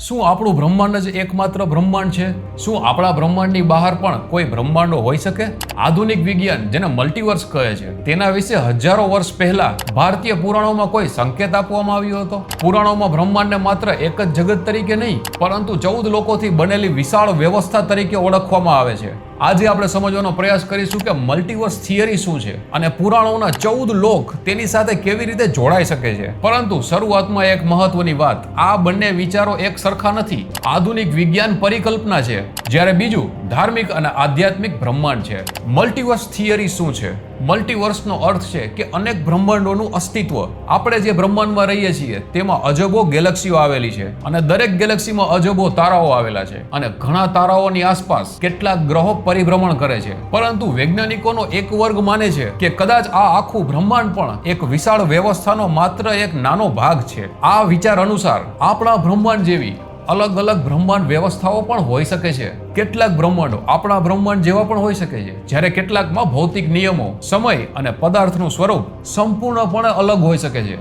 શું આપણું બ્રહ્માંડ જ એકમાત્ર બ્રહ્માંડ છે? શું આપણા બ્રહ્માંડની બહાર પણ કોઈ બ્રહ્માંડો હોઈ શકે? આધુનિક વિજ્ઞાન જેને મલ્ટીવર્સ કહે છે, તેના વિશે હજારો વર્ષ પહેલા ભારતીય પુરાણોમાં કોઈ સંકેત આપવામાં આવ્યો હતો? પુરાણોમાં બ્રહ્માંડને માત્ર એક જ જગત તરીકે નહીં, પરંતુ 14 લોકોથી બનેલી વિશાળ વ્યવસ્થા તરીકે ઓળખવામાં આવે છે. આજે આપણે સમજવાનો પ્રયાસ કરીશું કે મલ્ટીવર્સ થિયરી શું છે અને પુરાણોના 14 લોક તેની સાથે કેવી રીતે જોડાઈ શકે છે. પરંતુ શરૂઆતમાં એક મહત્વની વાત, આ બંને વિચારો એક સરખા નથી. આધુનિક વિજ્ઞાન પરિકલ્પના છે, જ્યારે બીજું ધાર્મિક અને આધ્યાત્મિક બ્રહ્માંડ છે. મલ્ટીવર્સ થિયરી શું છે? મલ્ટીવર્સનો અર્થ છે કે અનેક બ્રહ્માંડોનું અસ્તિત્વ. આપણે જે બ્રહ્માંડમાં રહીએ છીએ તેમાં અજબો ગેલેક્સીઓ આવેલી છે અને દરેક ગેલેક્સીમાં અજબો તારાઓ આવેલા છે અને ઘણા તારાઓની આસપાસ કેટલાક ગ્રહો પરિભ્રમણ કરે છે. પરંતુ વૈજ્ઞાનિકોનો એક વર્ગ માને છે કે કદાચ આ આખું બ્રહ્માંડ પણ એક વિશાળ વ્યવસ્થાનો માત્ર એક નાનો ભાગ છે. આ વિચાર અનુસાર આપણા બ્રહ્માંડ જેવી અલગ અલગ બ્રહ્માંડ વ્યવસ્થાઓ પણ હોઈ શકે છે. કેટલાક બ્રહ્માંડો આપણા બ્રહ્માંડ જેવા પણ હોઈ શકે છે, જ્યારે કેટલાકમાં ભૌતિક નિયમો, સમય અને પદાર્થનું સ્વરૂપ સંપૂર્ણપણે અલગ હોઈ શકે છે.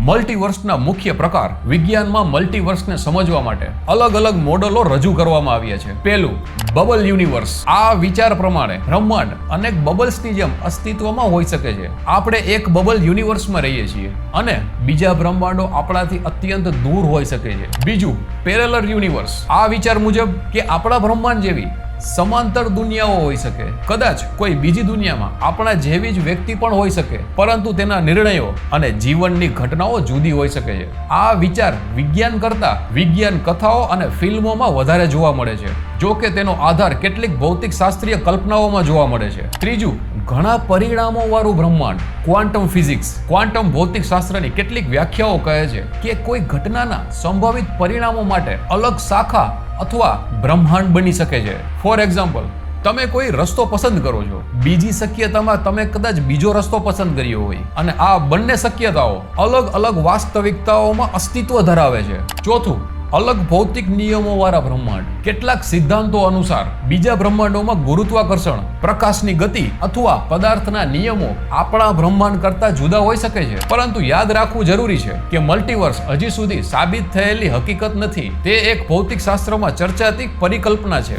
મલ્ટીવર્સના મુખ્ય પ્રકાર. વિજ્ઞાનમાં મલ્ટીવર્સને સમજવા માટે અલગ અલગ મોડેલો રજૂ કરવામાં આવ્યા છે. પહેલું, બબલ યુનિવર્સ. આ વિચાર પ્રમાણે બ્રહ્માંડ અનેક બબલ્સની જેમ અસ્તિત્વમાં હોઈ શકે છે. આપણે એક બબલ યુનિવર્સમાં રહીએ છીએ અને બીજા બ્રહ્માંડો આપણાથી અત્યંત દૂર હોઈ શકે છે. બીજું, પેરેલલ યુનિવર્સ. આ વિચાર મુજબ કે આપણા બ્રહ્માંડ જેવી સમાંતર દુનિયાઓ હોઈ શકે. કદાચ કોઈ બીજી દુનિયામાં આપણા જેવી જ વ્યક્તિ પણ હોઈ શકે, પરંતુ તેના નિર્ણયો અને જીવનની ઘટનાઓ જુદી હોઈ શકે છે. આ વિચાર વિજ્ઞાન કરતા વિજ્ઞાન કથાઓ અને ફિલ્મોમાં વધારે જોવા મળે છે, જો કે તેનો આધાર કેટલીક ભૌતિક શાસ્ત્રીય કલ્પનાઓમાં જોવા મળે છે. ત્રીજું, ઘણા પરિણામો વાળું બ્રહ્માંડ. Quantum physics. ક્વોન્ટમ ભૌતિક શાસ્ત્રની કેટલીક વ્યાખ્યાઓ કહે છે કે કોઈ ઘટનાના સંભવિત પરિણામો માટે અલગ શાખા અથવા બ્રહ્માંડ બની શકે છે. ફોર એક્ઝામ્પલ, તમે કોઈ રસ્તો પસંદ કરો છો, બીજી શક્યતામાં તમે કદાચ બીજો રસ્તો પસંદ કર્યો હોય અને આ બંને શક્યતાઓ અલગ અલગ વાસ્તવિકતાઓમાં અસ્તિત્વ ધરાવે છે. ચોથું, અલગ ભૌતિક નિયમો વાળા બ્રહ્માંડ. કેટલાક સિદ્ધાંતો અનુસાર બીજા બ્રહ્માંડોમાં ગુરુત્વાકર્ષણ, પ્રકાશની ગતિ અથવા પદાર્થના નિયમો આપણા બ્રહ્માંડ કરતા જુદા હોઈ શકે છે. પરંતુ યાદ રાખવું જરૂરી છે કે મલ્ટીવર્સ હજી સુધી સાબિત થયેલી હકીકત નથી. તે એક ભૌતિક શાસ્ત્રમાં ચર્ચાતી પરિકલ્પના છે.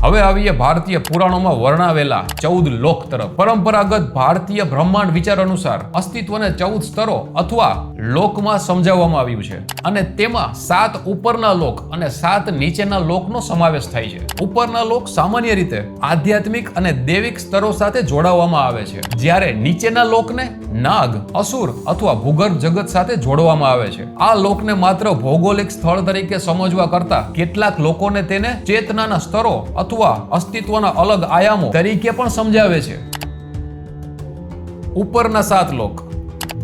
હવે આવીએ ભારતીય પુરાણોમાં વર્ણવેલા 14 લોક તરફ. પરંપરાગત ભારતીય બ્રહ્માંડ વિચાર અનુસાર અસ્તિત્વને 14 સ્તરો અથવા લોકમાં સમજાવવામાં આવ્યું છે અને તેમાં 7 ઉપરના લોક અને 7 નીચેના લોકનો સમાવેશ થાય છે. ઉપરના લોક સામાન્ય રીતે આધ્યાત્મિક અને દૈવિક સ્તરો સાથે જોડાવવામાં આવે છે, જ્યારે નીચેના લોકને નાગ, અસુર અથવા ભૂગર્ભ જગત સાથે જોડવામાં આવે છે. આ લોકને માત્ર ભૌગોલિક સ્થળ તરીકે સમજવા કરતા કેટલાક લોકોને તેને ચેતનાના સ્તરો અથવા અસ્તિત્વના અલગ આયામો તરીકે પણ સમજાવે છે. ઉપરના 7 લોક.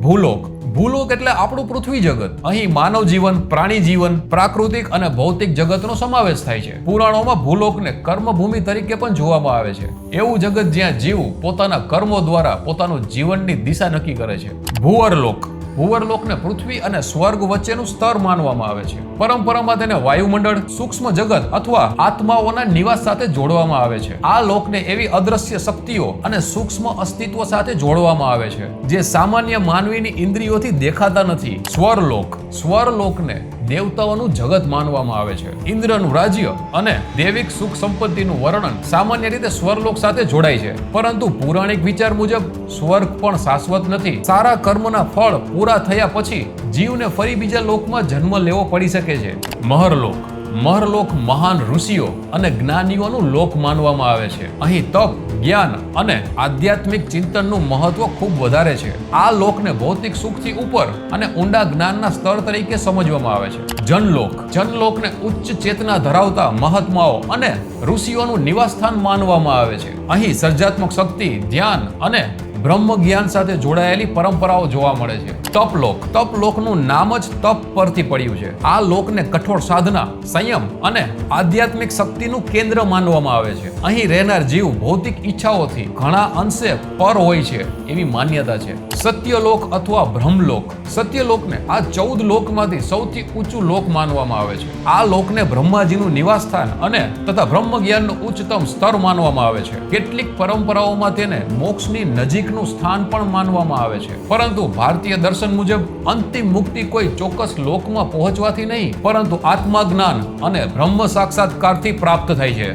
ભૂલોક. ભૂલોક એટલે આપણું પૃથ્વી જગત. અહીં માનવ જીવન, પ્રાણી જીવન, પ્રાકૃતિક અને ભૌતિક જગતનો સમાવેશ થાય છે. પુરાણોમાં ભૂલોકને કર્મભૂમિ તરીકે પણ જોવામાં આવે છે. એવું જગત જ્યાં જીવ પોતાના કર્મો દ્વારા પોતાનું જીવનની દિશા નક્કી કરે છે. ભૂવરલોક. ભૂવરલોકને પૃથ્વી અને સ્વર્ગ વચ્ચેનું સ્તર માનવામાં આવે છે. પરંપરામાં તેને વાયુમંડળ, સૂક્ષ્મ જગત અથવા આત્માઓના નિવાસ સાથે જોડવામાં આવે છે. આ લોકને એવી અદ્રશ્ય શક્તિઓ અને સૂક્ષ્મ અસ્તિત્વ સાથે જોડવામાં આવે છે જે સામાન્ય માનવીની ઇન્દ્રિયોથી દેખાતા નથી. સ્વરલોક. સ્વરલોકને દેવતાઓનું જગત માનવામાં આવે છે. ઇન્દ્રનું રાજ્ય અને દૈવિક સુખ સંપત્તિનું વર્ણન સામાન્ય રીતે સ્વરલોક સાથે જોડાય છે. પરંતુ પૌરાણિક વિચાર મુજબ સ્વર્ગ પણ શાશ્વત નથી. સારા કર્મના ફળ પૂરા થયા પછી જીવને ફરી બીજા લોકમાં જન્મ લેવો પડી શકે છે. મહરલોક. મહરલોક મહાન ઋષિઓ અને જ્ઞાનીઓનું લોક માનવામાં આવે છે. અહીં તપ, જ્ઞાન અને આધ્યાત્મિક ચિંતનનું મહત્વ ખૂબ વધારે છે. આ લોકને ભૌતિક સુખથી ઉપર અને ઊંડા જ્ઞાનના સ્તર તરીકે સમજવામાં આવે છે. જનલોક. જનલોકને ઉચ્ચ ચેતના ધરાવતા મહાત્માઓ અને ઋષિઓનું નિવાસસ્થાન માનવામાં આવે છે. અહીં સર્જાત્મક શક્તિ, ધ્યાન અને બ્રહ્મ જ્ઞાન સાથે જોડાયેલી પરંપરાઓ જોવા મળે છે. તપલોક. તપલોકનું નામ જ તપ પરથી પડ્યું છે. આ લોકને કઠોર સાધના, સંયમ અને આધ્યાત્મિક શક્તિનું કેન્દ્ર માનવામાં આવે છે. અહીં રહેનાર જીવ ભૌતિક ઈચ્છાઓથી ઘણા અંશે પર હોય છે એવી માન્યતા છે. સત્યલોક અથવા બ્રહ્મલોક. સત્યલોકને આ 14 લોકમાંથી સૌથી ઊંચું લોક માનવામાં આવે છે. આ લોકને બ્રહ્માજીનું નિવાસસ્થાન અને તથા બ્રહ્મ જ્ઞાનનું ઉચ્ચતમ સ્તર માનવામાં આવે છે. કેટલીક પરંપરાઓમાં તેને મોક્ષની નજીકનું સ્થાન પણ માનવામાં આવે છે. પરંતુ ભારતીય દર્શન દર્શન મુજબ અંતિમ મુક્તિ કોઈ ચોક્કસ લોકમાં પહોંચવાથી નહીં, પરંતુ આત્મા જ્ઞાન અને બ્રહ્મ સાક્ષાત્કારથી પ્રાપ્ત થાય છે.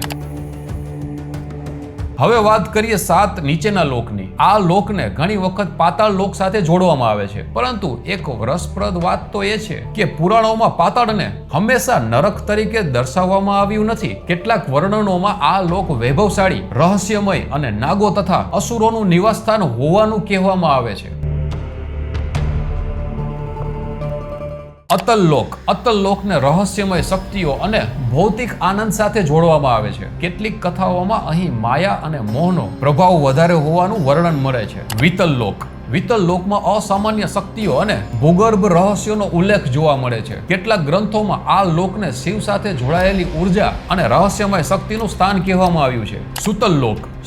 હવે વાત કરીએ 7 નીચેના લોકની. આ લોકને ઘણી વખત પાતાળ લોક સાથે જોડવામાં આવે છે, પરંતુ એક રસપ્રદ વાત તો એ છે કે પુરાણોમાં પાતાળને હંમેશા નરક તરીકે દર્શાવવામાં આવ્યું નથી. કેટલાક વર્ણનોમાં આ લોક વૈભવશાળી, રહસ્યમય અને નાગો તથા અસુરોનું નિવાસસ્થાન હોવાનું કહેવામાં આવે છે. અતલ લોકને રહસ્યમય શક્તિઓ અને ભૌતિક આનંદ સાથે જોડવામાં આવે છે. કેટલીક કથાઓમાં અહીં માયા અને મોહનો પ્રભાવ વધારે હોવાનું વર્ણન મળે છે. વિતલ લોકમાં અસામાન્ય શક્તિઓ અને ભૂગર્ભ રહસ્યોનો ઉલ્લેખ જોવા મળે છે. કેટલાક ગ્રંથોમાં આ લોકને શિવ સાથે જોડાયેલી ઉર્જા અને રહસ્યમય શક્તિનું સ્થાન કહેવામાં આવ્યું છે.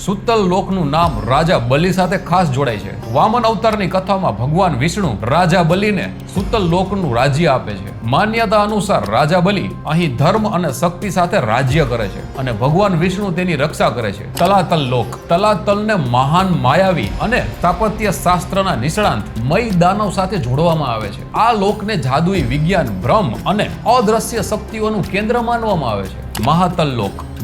સુતલ લોકનું નામ રાજા બલિ સાથે ખાસ જોડાય છે. વામન અવતારની કથામાં ભગવાન વિષ્ણુ રાજા બલિને સુતલ લોકનું રાજ્ય આપે છે. માન્યતા અનુસાર રાજા બલિ અહીં ધર્મ અને શક્તિ સાથે રાજ્ય કરે છે અને ભગવાન વિષ્ણુ તેની રક્ષા કરે છે. તલાતલને મહાન માયાવી અને સ્થાપત્ય શાસ્ત્રના નિષ્ણાંત મય દાનવ સાથે જોડવામાં આવે છે. આ લોકને જાદુઈ વિજ્ઞાન, બ્રહ્મ અને અદ્રશ્ય શક્તિઓનું કેન્દ્ર માનવામાં આવે છે.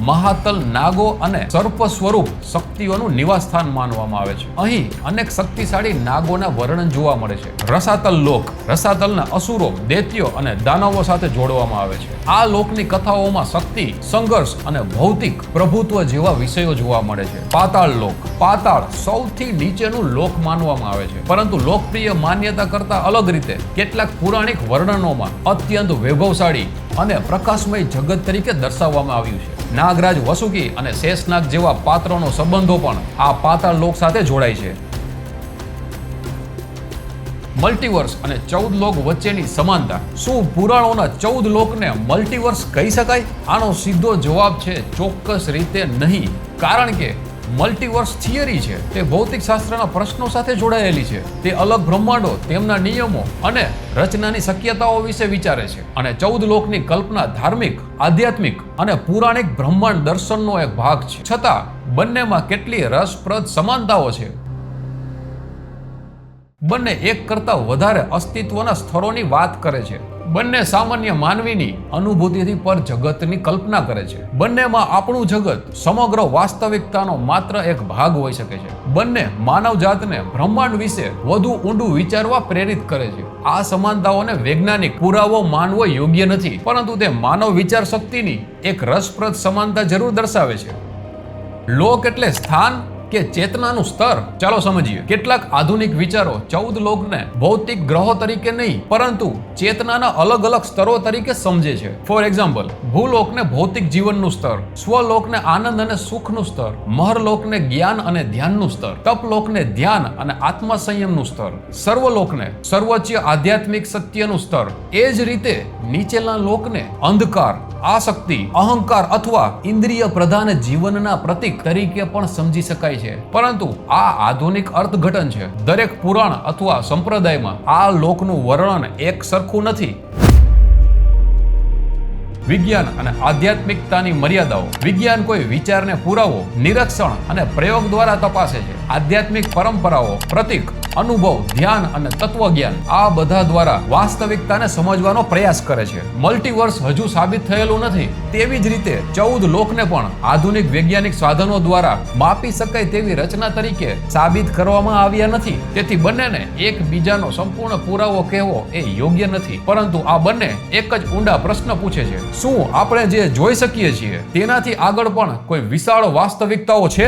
મહાતલ નાગો અને સર્પ સ્વરૂપ શક્તિઓનું નિવાસસ્થાન માનવામાં આવે છે. અહીં અનેક શક્તિશાળી નાગોના વર્ણન જોવા મળે છે. રસાતલના અસુરો, દૈત્યો અને દાનવો સાથે જોડવામાં આવે છે. આ લોકની કથાઓમાં શક્તિ, સંઘર્ષ અને ભૌતિક પ્રભુત્વ જેવા વિષયો જોવા મળે છે. પાતાળ સૌથી નીચેનું લોક માનવામાં આવે છે, પરંતુ લોકપ્રિય માન્યતા કરતા અલગ રીતે કેટલાક પૌરાણિક વર્ણનોમાં અત્યંત વૈભવશાળી અને પ્રકાશમય જગત તરીકે દર્શાવવામાં આવ્યું છે. નાગરાજ, વસુકી અને શેષનાગ જેવા પાત્રોનો સંબંધો પણ આ પાતાળ લોક સાથે જોડાય છે. મલ્ટીવર્સ અને 14 લોક વચ્ચેની સમાનતા. શું પુરાણોના 14 લોકને મલ્ટીવર્સ કહી શકાય? આનો સીધો જવાબ છે ચોક્કસ રીતે નહીં, કારણ કે મલ્ટીવર્સ થિયરી છે તે ભૌતિક શાસ્ત્રના પ્રશ્નો સાથે જોડાયેલી છે. તે અલગ બ્રહ્માંડો, તેમના નિયમો અને રચનાની શક્યતાઓ વિશે વિચારે છે, અને 14 લોકની કલ્પના ધાર્મિક, આધ્યાત્મિક અને પૌરાણિક બ્રહ્માંડ દર્શનનો એક ભાગ છે. છતાં બંનેમાં કેટલી રસપ્રદ સમાનતાઓ છે. બંને એક કરતા વધારે અસ્તિત્વના સ્થળોની વાત કરે છે. બંને સામાન્ય માનવીની અનુભૂતિથી પર જગતની કલ્પના કરે છે. બંનેમાં આપણું જગત સમગ્ર વાસ્તવિકતાનો માત્ર એક ભાગ હોઈ શકે છે. બંને માનવજાતને બ્રહ્માંડ વિશે વધુ ઊંડું વિચારવા પ્રેરિત કરે છે. આ સમાનતાઓને વૈજ્ઞાનિક પુરાવો માનવો યોગ્ય નથી, પરંતુ તે માનવ વિચાર શક્તિની એક રસપ્રદ સમાનતા જરૂર દર્શાવે છે. લોક એટલે સ્થાન કે ચેતનાનું સ્તર? ચાલો સમજીએ. કેટલાક આધુનિક વિચારો 14 લોકને ભૌતિક ગ્રહો તરીકે નહીં, પરંતુ ચેતનાના અલગ અલગ સ્તરો તરીકે સમજે છે. ફોર એક્ઝામ્પલ, ભૂલોકને ભૌતિક જીવનનું સ્તર, સ્વલોકને આનંદ અને સુખનું સ્તર, મહરલોકને જ્ઞાન અને ધ્યાનનું સ્તર, તપલોકને ધ્યાન અને આત્મા સંયમનું સ્તર, સર્વલોકને સર્વોચ્ચ આધ્યાત્મિક સત્યનું સ્તર. એ જ રીતે નીચેના લોકને અંધકાર, આસક્તિ, અહંકાર અથવા ઇન્દ્રિય પ્રધાન જીવનના પ્રતીક તરીકે પણ સમજી શકાય છે. પરંતુ આ આધુનિક અર્થઘટન છે. દરેક પુરાણ અથવા સંપ્રદાયમાં આ લોકનું વર્ણન એક સરખું નથી. વિજ્ઞાન અને આધ્યાત્મિકતાની મર્યાદાઓ. વિજ્ઞાન કોઈ વિચારને પુરાવો, નિરીક્ષણ અને પ્રયોગ દ્વારા તપાસે છે. આધ્યાત્મિક પરંપરાઓ પ્રતીક, અનુભવ, ધ્યાન અને તત્વજ્ઞાન આ બધા દ્વારા વાસ્તવિકતાને સમજવાનો પ્રયાસ કરે છે. મલ્ટીવર્સ હજુ સાબિત થયેલું નથી. તેવી જ રીતે 14 લોકને પણ આધુનિક વૈજ્ઞાનિક સાધનો દ્વારા માપી શકાય તેવી રચના તરીકે સાબિત કરવામાં આવ્યા નથી. તેથી બંનેને એકબીજાનો સંપૂર્ણ પુરાવો કહેવો એ યોગ્ય નથી. પરંતુ આ બંને એક જ ઊંડા પ્રશ્ન પૂછે છે: શું આપણે જે જોઈ શકીએ છીએ તેનાથી આગળ પણ કોઈ વિશાળ વાસ્તવિકતાઓ છે?